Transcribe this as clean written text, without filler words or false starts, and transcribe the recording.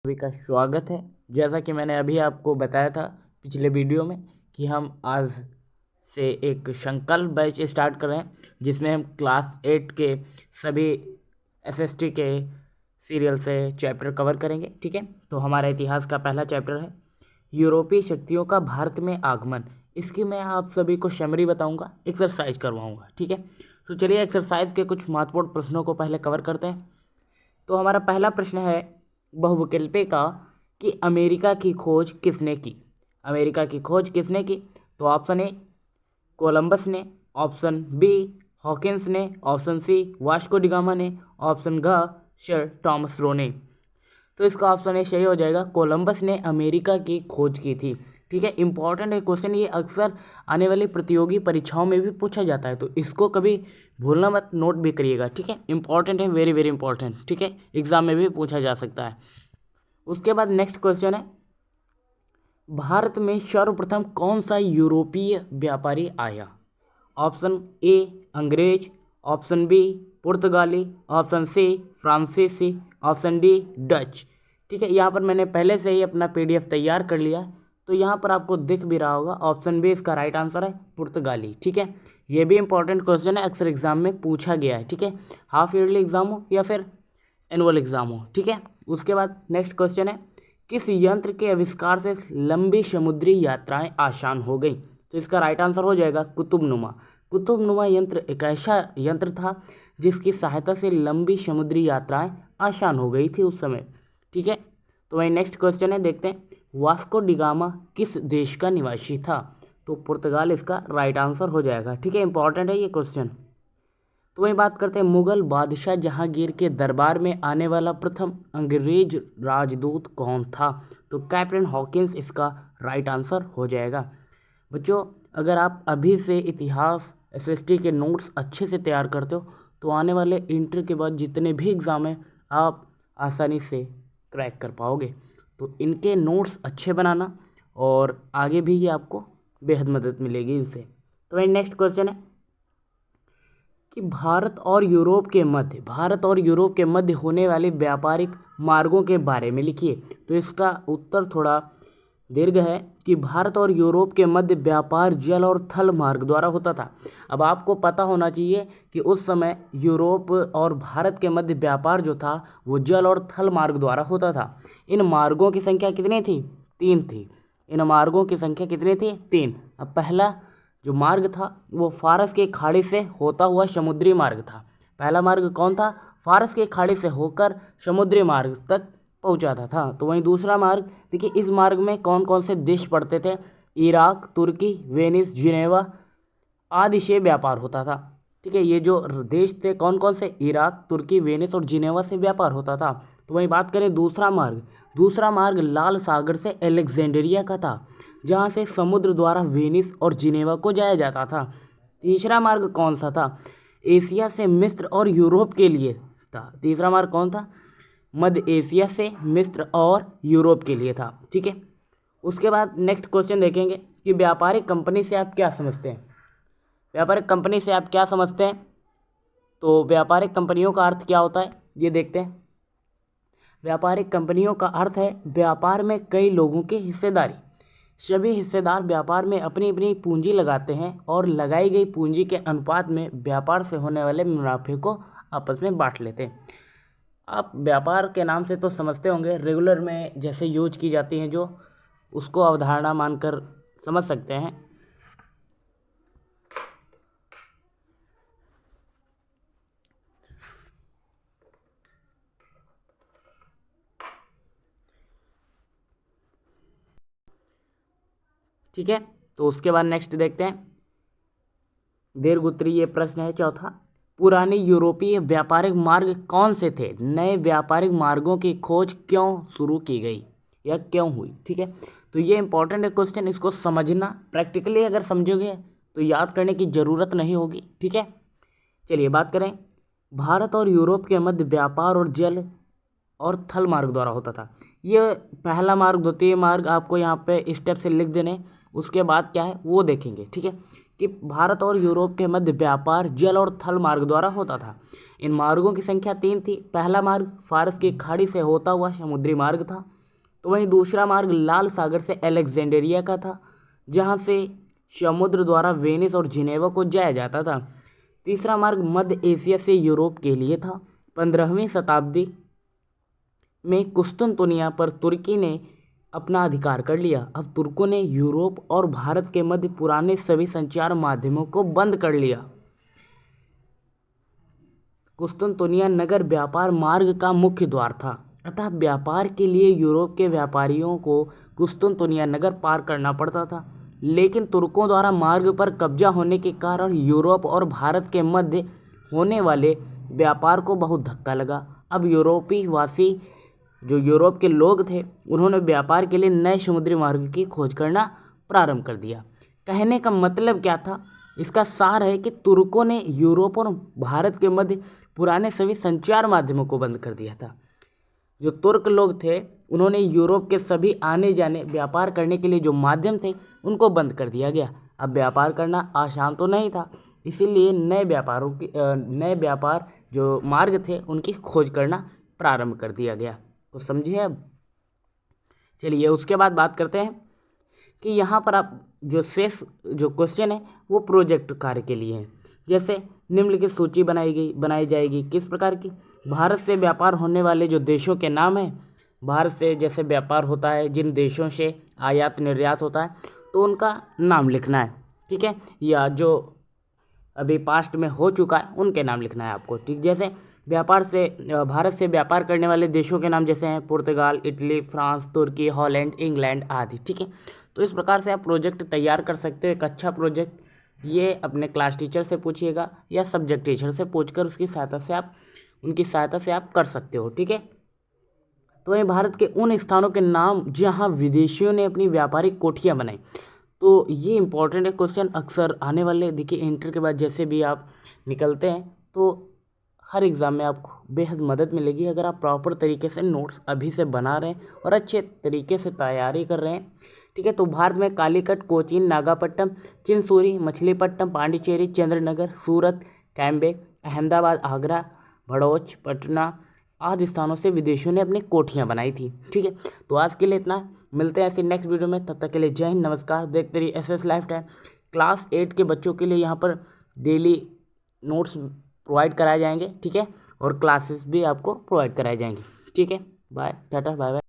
सभी का स्वागत है। जैसा कि मैंने अभी आपको बताया था पिछले वीडियो में कि हम आज से एक संकल्प बैच स्टार्ट कर रहे हैं, जिसमें हम क्लास 8 के सभी एसएसटी के सीरियल से चैप्टर कवर करेंगे। ठीक है, तो हमारा इतिहास का पहला चैप्टर है यूरोपीय शक्तियों का भारत में आगमन। इसकी मैं आप सभी को समरी बताऊंगा, एक्सरसाइज करवाऊंगा। ठीक है, तो चलिए एक्सरसाइज के कुछ महत्वपूर्ण प्रश्नों को पहले कवर करते हैं। तो हमारा पहला प्रश्न है बहुविकल्पी का कि अमेरिका की खोज किसने की। अमेरिका की खोज किसने की? तो ऑप्शन ए कोलंबस ने, ऑप्शन बी हॉकिंस ने, ऑप्शन सी वास्को डिगामा ने, ऑप्शन घ सर टॉमस रो ने। तो इसका ऑप्शन ए सही हो जाएगा, कोलंबस ने अमेरिका की खोज की थी। ठीक है, इंपॉर्टेंट है क्वेश्चन, ये अक्सर आने वाली प्रतियोगी परीक्षाओं में भी पूछा जाता है, तो इसको कभी भूलना मत, नोट भी करिएगा। ठीक है, इंपॉर्टेंट है, वेरी वेरी इंपॉर्टेंट। ठीक है, एग्जाम में भी पूछा जा सकता है। उसके बाद नेक्स्ट क्वेश्चन है भारत में सर्वप्रथम कौन सा यूरोपीय व्यापारी आया? ऑप्शन ए अंग्रेज, ऑप्शन बी पुर्तगाली, ऑप्शन सी फ्रांसीसी, ऑप्शन डी डच। ठीक है, यहाँ पर मैंने पहले से ही अपना पीडीएफ तैयार कर लिया, तो यहाँ पर आपको दिख भी रहा होगा ऑप्शन बी इसका राइट आंसर है, पुर्तगाली। ठीक है, ये भी इंपॉर्टेंट क्वेश्चन है, अक्सर एग्जाम में पूछा गया है। ठीक है, हाफ ईयरली एग्जाम हो या फिर एनुअल एग्जाम हो। ठीक है, उसके बाद नेक्स्ट क्वेश्चन है किस यंत्र के आविष्कार से लंबी समुद्री यात्राएं आसान हो गई? तो इसका राइट आंसर हो जाएगा कुतुबनुमा। कुतुबनुमा यंत्र एक ऐसा यंत्र था जिसकी सहायता से लंबी समुद्री यात्राएं आसान हो गई थी उस समय। ठीक है, तो वही नेक्स्ट क्वेश्चन है, देखते हैं वास्को डिगामा किस देश का निवासी था? तो पुर्तगाल इसका राइट आंसर हो जाएगा। ठीक है, इंपॉर्टेंट है ये क्वेश्चन। तो वही बात करते हैं मुगल बादशाह जहांगीर के दरबार में आने वाला प्रथम अंग्रेज राजदूत कौन था? तो कैप्टन हॉकिंस इसका राइट आंसर हो जाएगा। बच्चों, अगर आप अभी से इतिहास एसएसटी के नोट्स अच्छे से तैयार करते हो तो आने वाले इंटर के बाद जितने भी एग्ज़ाम हैं आप आसानी से क्रैक कर पाओगे। तो इनके नोट्स अच्छे बनाना और आगे भी ये आपको बेहद मदद मिलेगी इनसे। तो वही नेक्स्ट क्वेश्चन है कि भारत और यूरोप के मध्य होने वाले व्यापारिक मार्गों के बारे में लिखिए। तो इसका उत्तर थोड़ा दीर्घ है कि भारत और यूरोप के मध्य व्यापार जल और थल मार्ग द्वारा होता था। अब आपको पता होना चाहिए कि उस समय यूरोप और भारत के मध्य व्यापार जो था वो जल और थल मार्ग द्वारा होता था। इन मार्गों की संख्या कितनी थी? 3 थी। इन मार्गों की संख्या कितनी थी? 3। अब पहला जो मार्ग था वो फारस के खाड़ी से होता हुआ समुद्री मार्ग था। पहला मार्ग कौन था? फारस के खाड़ी से होकर समुद्री मार्ग तक पहुंचाता था। तो वहीं दूसरा मार्ग, देखिए इस मार्ग में कौन कौन से देश पड़ते थे? इराक, तुर्की, वेनिस, जिनेवा आदि से व्यापार होता था। ठीक है, ये जो देश थे कौन कौन से? इराक, तुर्की, वेनिस और जिनेवा से व्यापार होता था। तो वहीं बात करें दूसरा मार्ग लाल सागर से एलेक्जेंड्रिया का था, जहाँ से समुद्र द्वारा वेनिस और जिनेवा को जाया जाता था। तीसरा मार्ग कौन सा था? एशिया से मिस्र और यूरोप के लिए था। तीसरा मार्ग कौन था? मध्य एशिया से मिस्र और यूरोप के लिए था। ठीक है, उसके बाद नेक्स्ट क्वेश्चन देखेंगे कि व्यापारिक कंपनी से आप क्या समझते हैं? व्यापारिक कंपनी से आप क्या समझते हैं? तो व्यापारिक कंपनियों का अर्थ क्या होता है ये देखते हैं। व्यापारिक कंपनियों का अर्थ है व्यापार में कई लोगों की हिस्सेदारी। सभी हिस्सेदार व्यापार में अपनी अपनी पूंजी लगाते हैं और लगाई गई पूंजी के अनुपात में व्यापार से होने वाले मुनाफे को आपस में बांट लेते हैं। आप व्यापार के नाम से तो समझते होंगे, रेगुलर में जैसे यूज की जाती हैं जो, उसको अवधारणा मानकर समझ सकते हैं। ठीक है, तो उसके बाद नेक्स्ट देखते हैं दीर्घ उत्तरीय ये प्रश्न है चौथा। पुराने यूरोपीय व्यापारिक मार्ग कौन से थे? नए व्यापारिक मार्गों की खोज क्यों शुरू की गई या क्यों हुई? ठीक है, तो ये इंपॉर्टेंट है क्वेश्चन, इसको समझना, प्रैक्टिकली अगर समझोगे तो याद करने की ज़रूरत नहीं होगी। ठीक है, चलिए बात करें भारत और यूरोप के मध्य व्यापार और जल और थल मार्ग द्वारा होता था। ये पहला मार्ग, द्वितीय मार्ग आपको यहाँ पे स्टेप से लिख देने, उसके बाद क्या है वो देखेंगे। ठीक है, कि भारत और यूरोप के मध्य व्यापार जल और थल मार्ग द्वारा होता था। इन मार्गों की संख्या 3 थी। पहला मार्ग फारस की खाड़ी से होता हुआ समुद्री मार्ग था, तो वहीं दूसरा मार्ग लाल सागर से अलेक्जेंड्रिया का था, जहां से समुद्र द्वारा वेनिस और जिनेवा को जाया जाता था। तीसरा मार्ग मध्य एशिया से यूरोप के लिए था। 15वीं शताब्दी में कुस्तुनतुनिया पर तुर्की ने अपना अधिकार कर लिया। अब तुर्कों ने यूरोप और भारत के मध्य पुराने सभी संचार माध्यमों को बंद कर लिया। कुस्तुनतुनिया नगर व्यापार मार्ग का मुख्य द्वार था, अतः व्यापार के लिए यूरोप के व्यापारियों को कुस्तुनतुनिया नगर पार करना पड़ता था। लेकिन तुर्कों द्वारा मार्ग पर कब्जा होने के कारण यूरोप और भारत के मध्य होने वाले व्यापार को बहुत धक्का लगा। अब यूरोपीय वासी जो यूरोप के लोग थे, उन्होंने व्यापार के लिए नए समुद्री मार्ग की खोज करना प्रारंभ कर दिया। कहने का मतलब क्या था? इसका सार है कि तुर्कों ने यूरोप और भारत के मध्य पुराने सभी संचार माध्यमों को बंद कर दिया था। जो तुर्क लोग थे, उन्होंने यूरोप के सभी आने जाने व्यापार करने के लिए जो माध्यम थे, उनको बंद कर दिया गया। अब व्यापार करना आसान तो नहीं था, इसीलिए नए व्यापार जो मार्ग थे, उनकी खोज करना प्रारंभ कर दिया गया। तो समझिए। अब चलिए उसके बाद बात करते हैं कि यहाँ पर आप जो क्वेश्चन है वो प्रोजेक्ट कार्य के लिए है। जैसे निम्नलिखित सूची बनाई जाएगी। किस प्रकार की? भारत से व्यापार होने वाले जो देशों के नाम हैं, भारत से जैसे व्यापार होता है, जिन देशों से आयात निर्यात होता है, तो उनका नाम लिखना है, ठीक है। या जो अभी पास्ट में हो चुका है उनके नाम लिखना है आपको, ठीक। जैसे भारत से व्यापार करने वाले देशों के नाम जैसे हैं पुर्तगाल, इटली, फ्रांस, तुर्की, हॉलैंड, इंग्लैंड आदि, ठीक है। तो इस प्रकार से आप प्रोजेक्ट तैयार कर सकते हो। एक अच्छा प्रोजेक्ट ये अपने क्लास टीचर से पूछिएगा या सब्जेक्ट टीचर से पूछकर उनकी सहायता से आप कर सकते हो, ठीक है। तो ये भारत के उन स्थानों के नाम जहाँ विदेशियों ने अपनी व्यापारिक कोठियाँ बनाई। तो ये इंपॉर्टेंट है क्वेश्चन, अक्सर आने वाले। देखिए इंटर के बाद जैसे भी आप निकलते हैं तो हर एग्ज़ाम में आपको बेहद मदद मिलेगी अगर आप प्रॉपर तरीके से नोट्स अभी से बना रहे हैं और अच्छे तरीके से तैयारी कर रहे हैं, ठीक है। तो भारत में कालीकट, कोचीन, नागापट्टनम, चिनसूरी, मछलीपट्टनम, पांडिचेरी, चंद्रनगर, सूरत, कैम्बे, अहमदाबाद, आगरा, भड़ोच, पटना आदि स्थानों से विदेशियों ने अपनी कोठियाँ बनाई थी, ठीक है। तो आज के लिए इतना, मिलते हैं ऐसे नेक्स्ट वीडियो में। तब तक के लिए जय हिंद, नमस्कार। देखते रहिए SS लाइफ टाइम। क्लास 8 के बच्चों के लिए यहाँ पर डेली नोट्स प्रोवाइड कराए जाएंगे, ठीक है, और क्लासेस भी आपको प्रोवाइड कराए जाएंगे, ठीक है। Bye, tata, bye bye.